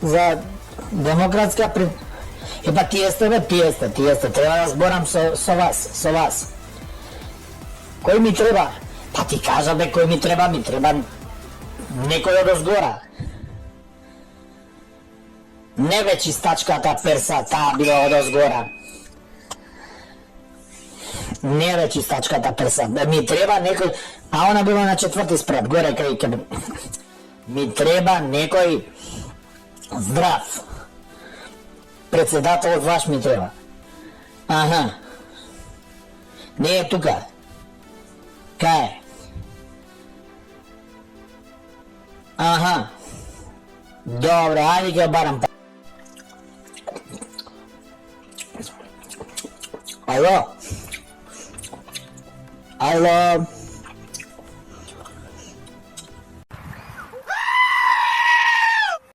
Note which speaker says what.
Speaker 1: za demokratska E pa tijeste, treba da zboram so vas. Koji mi treba? Pa ti kaža be koji mi treba nekoj od ozgora. Ne već iz tačkata persa, ta bila od ozgora. Ne već iz tačkata persa, mi treba nekoj, a ona bila na četvrti sprat, gore kaj, mi treba nekoj zdrav. Председател ваш ми трябва. Аха. Не е тука. Кай е? Аха. Добре, айде ги обарам. Ало. Ало.